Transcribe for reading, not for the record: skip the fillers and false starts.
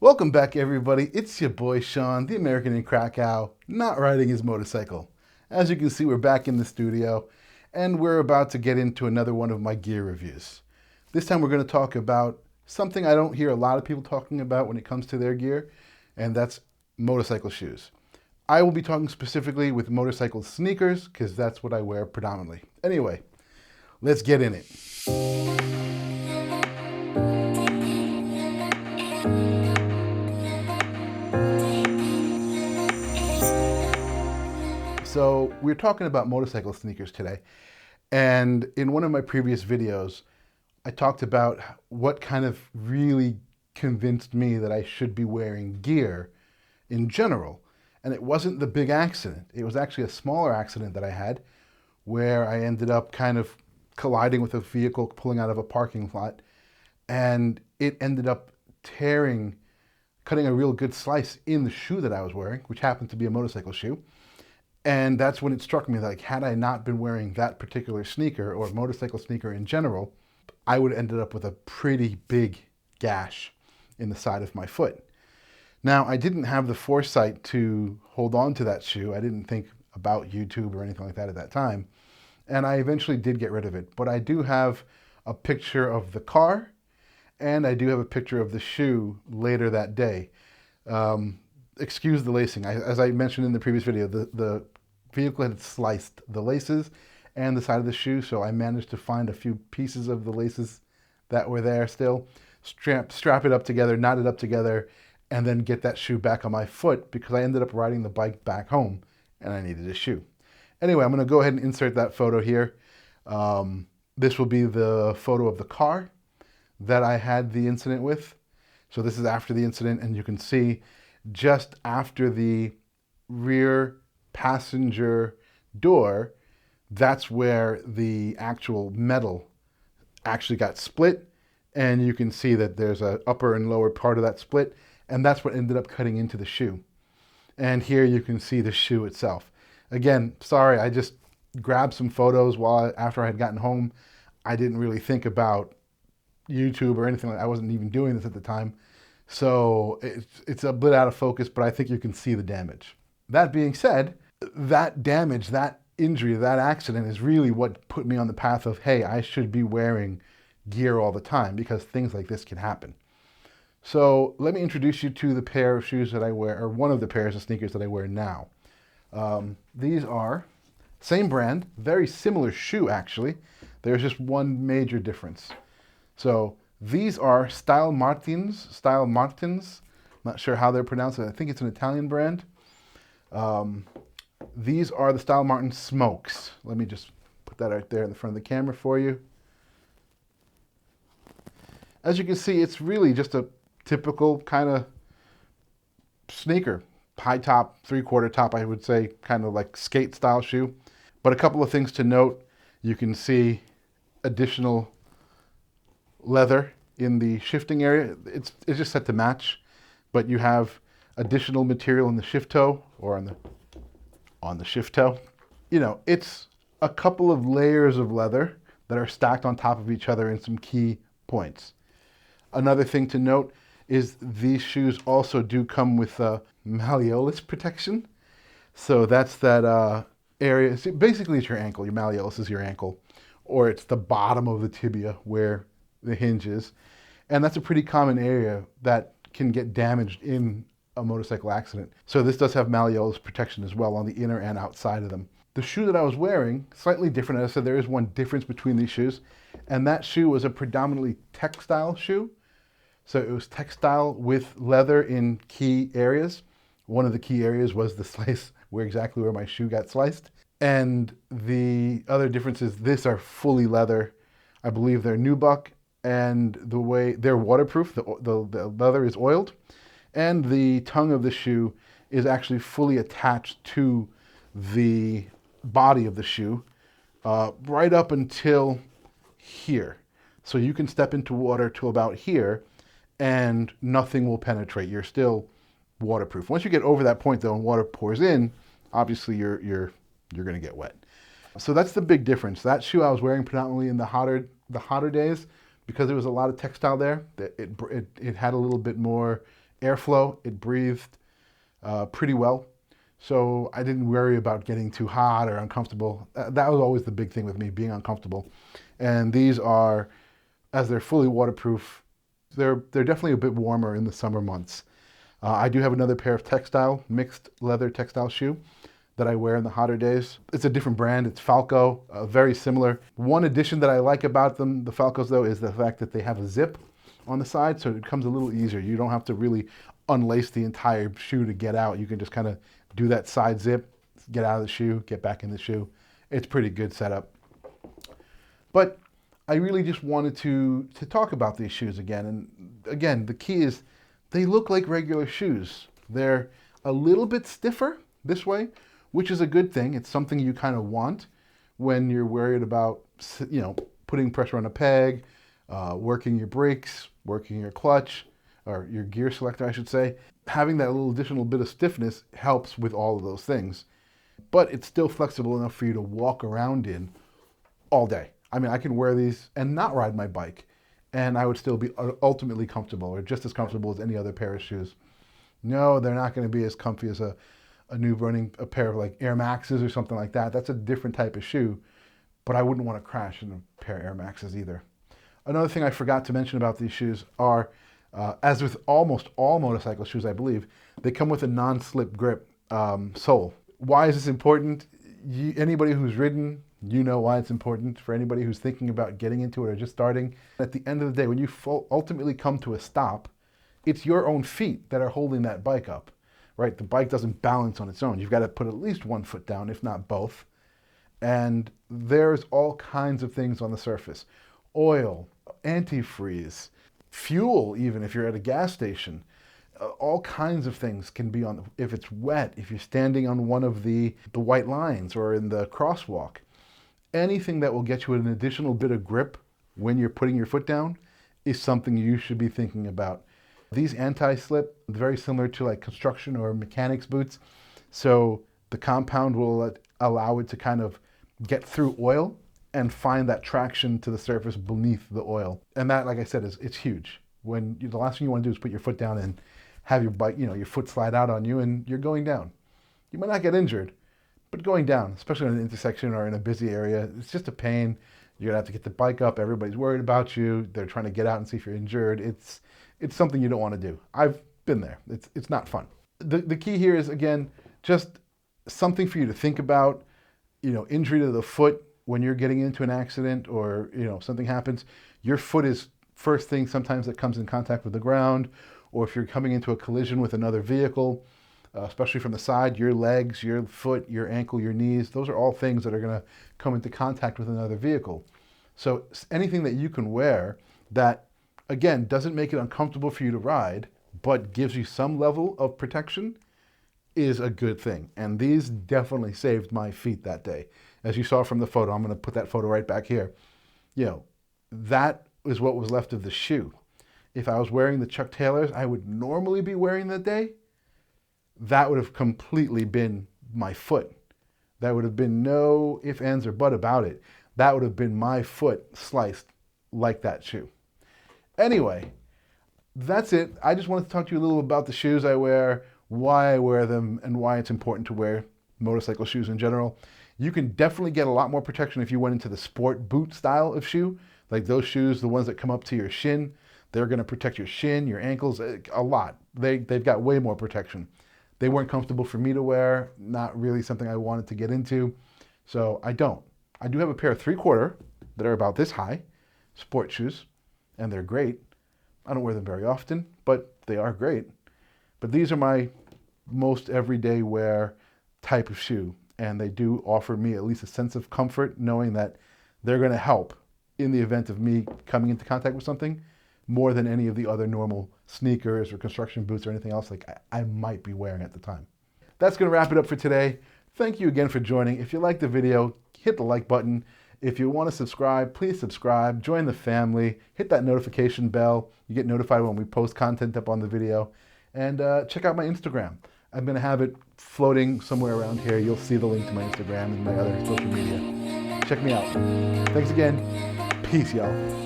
Welcome back, everybody. It's your boy Sean, the American in Krakow, not riding his motorcycle. As you can see, we're back in the studio, and we're about to get into another one of my gear reviews. This time we're going to talk about something I don't hear a lot of people talking about when it comes to their gear, and that's motorcycle shoes. I will be talking specifically with motorcycle sneakers, because that's what I wear predominantly. Anyway, let's get in it. So we're talking about motorcycle sneakers today. And in one of my previous videos, I talked about what kind of really convinced me that I should be wearing gear in general. And it wasn't the big accident. It was actually a smaller accident that I had where I ended up kind of colliding with a vehicle pulling out of a parking lot. And it ended up cutting a real good slice in the shoe that I was wearing, which happened to be a motorcycle shoe. And that's when it struck me, like, had I not been wearing that particular sneaker or motorcycle sneaker in general, I would have ended up with a pretty big gash in the side of my foot. Now, I didn't have the foresight to hold on to that shoe. I didn't think about YouTube or anything like that at that time. And I eventually did get rid of it. But I do have a picture of the car, and I do have a picture of the shoe later that day. Excuse the lacing. As I mentioned in the previous video, the vehicle had sliced the laces and the side of the shoe, so I managed to find a few pieces of the laces that were there still, strap it up together, knot it up together, and then get that shoe back on my foot because I ended up riding the bike back home and I needed a shoe. Anyway, I'm going to go ahead and insert that photo here. This will be the photo of the car that I had the incident with. So this is after the incident, and you can see just after the rear passenger door, that's where the actual metal actually got split. And you can see that there's an upper and lower part of that split, and that's what ended up cutting into the shoe. And here you can see the shoe itself. Again, sorry, I just grabbed some photos after I had gotten home. I didn't really think about YouTube or anything like that. I wasn't even doing this at the time. So it's a bit out of focus, but I think you can see the damage. That being said, that damage, that injury, that accident is really what put me on the path of, hey, I should be wearing gear all the time because things like this can happen. So let me introduce you to the pair of shoes that I wear, or one of the pairs of sneakers that I wear now. These are same brand, very similar shoe actually. There's just one major difference. So these are Stylmartins. Not sure how they're pronounced. I think it's an Italian brand. These are the Stylmartin Smokes. Let me just put that right there in the front of the camera for you. As you can see, it's really just a typical kind of sneaker. High top, three-quarter top, I would say, kind of like skate style shoe. But a couple of things to note. You can see additional leather in the shifting area. It's just set to match, but you have additional material in the shift toe or on the shift toe. You know, it's a couple of layers of leather that are stacked on top of each other in some key points. Another thing to note is these shoes also do come with malleolus protection. So that's that area. So basically, it's your ankle. Your malleolus is your ankle, or it's the bottom of the tibia where the hinges, and that's a pretty common area that can get damaged in a motorcycle accident. So this does have malleolus protection as well on the inner and outside of them. The shoe that I was wearing, slightly different. As I said, there is one difference between these shoes, and that shoe was a predominantly textile shoe. So it was textile with leather in key areas. One of the key areas was the slice exactly where my shoe got sliced. And the other difference is these are fully leather. I believe they're nubuck, and the way they're waterproof, the leather is oiled, and the tongue of the shoe is actually fully attached to the body of the shoe, right up until here. So you can step into water to about here, and nothing will penetrate. You're still waterproof. Once you get over that point, though, and water pours in, obviously you're going to get wet. So that's the big difference. That shoe I was wearing predominantly in the hotter days, because there was a lot of textile there. It had a little bit more airflow. It breathed pretty well. So I didn't worry about getting too hot or uncomfortable. That was always the big thing with me, being uncomfortable. And these are, as they're fully waterproof, they're definitely a bit warmer in the summer months. I do have another pair of textile, mixed leather textile shoe that I wear in the hotter days. It's a different brand, it's Falco, very similar. One addition that I like about them, the Falcos though, is the fact that they have a zip on the side, so it becomes a little easier. You don't have to really unlace the entire shoe to get out. You can just kind of do that side zip, get out of the shoe, get back in the shoe. It's pretty good setup. But I really just wanted to talk about these shoes again. And again, the key is they look like regular shoes. They're a little bit stiffer this way, which is a good thing. It's something you kind of want when you're worried about, putting pressure on a peg, working your brakes, working your clutch, or your gear selector, I should say. Having that little additional bit of stiffness helps with all of those things. But it's still flexible enough for you to walk around in all day. I mean, I can wear these and not ride my bike, and I would still be ultimately comfortable, or just as comfortable as any other pair of shoes. No, they're not going to be as comfy as a a pair of like Air Maxes or something like that. That's a different type of shoe, but I wouldn't want to crash in a pair of Air Maxes either. Another thing I forgot to mention about these shoes are, as with almost all motorcycle shoes, I believe, they come with a non-slip grip sole. Why is this important? Anybody who's ridden, you know why it's important. For anybody who's thinking about getting into it or just starting, at the end of the day, when you ultimately come to a stop, it's your own feet that are holding that bike up, right? The bike doesn't balance on its own. You've got to put at least one foot down, if not both. And there's all kinds of things on the surface. Oil, antifreeze, fuel, even if you're at a gas station. All kinds of things can be on, if it's wet, if you're standing on one of the white lines or in the crosswalk. Anything that will get you an additional bit of grip when you're putting your foot down is something you should be thinking about. These anti-slip, very similar to like construction or mechanics boots. So the compound will allow it to kind of get through oil and find that traction to the surface beneath the oil. And that, like I said, it's huge. When the last thing you want to do is put your foot down and have your bike, your foot slide out on you and you're going down. You might not get injured, but going down, especially in an intersection or in a busy area, it's just a pain. You're gonna have to get the bike up. Everybody's worried about you. They're trying to get out and see if you're injured. It's something you don't want to do. I've been there. It's not fun. The key here is, again, just something for you to think about. Injury to the foot when you're getting into an accident or something happens. Your foot is first thing sometimes that comes in contact with the ground, or if you're coming into a collision with another vehicle, especially from the side, your legs, your foot, your ankle, your knees, those are all things that are going to come into contact with another vehicle. So anything that you can wear that, again, doesn't make it uncomfortable for you to ride, but gives you some level of protection is a good thing. And these definitely saved my feet that day. As you saw from the photo, I'm going to put that photo right back here. That is what was left of the shoe. If I was wearing the Chuck Taylors I would normally be wearing that day, that would have completely been my foot. That would have been no ifs, ands, or but about it. That would have been my foot sliced like that shoe. Anyway, that's it. I just wanted to talk to you a little about the shoes I wear, why I wear them, and why it's important to wear motorcycle shoes in general. You can definitely get a lot more protection if you went into the sport boot style of shoe. Like those shoes, the ones that come up to your shin, they're going to protect your shin, your ankles, a lot. They've got way more protection. They weren't comfortable for me to wear, not really something I wanted to get into, so I don't. I do have a pair of 3/4 that are about this high, sport shoes, and they're great. I don't wear them very often, but they are great. But these are my most everyday wear type of shoe, and they do offer me at least a sense of comfort knowing that they're going to help in the event of me coming into contact with something more than any of the other normal sneakers or construction boots or anything else like I might be wearing at the time. That's going to wrap it up for today. Thank you again for joining. If you liked the video, hit the like button. If you want to subscribe, please subscribe, join the family, hit that notification bell. You get notified when we post content up on the video. And check out my Instagram. I'm going to have it floating somewhere around here. You'll see the link to my Instagram and my other social media. Check me out. Thanks again. Peace, y'all.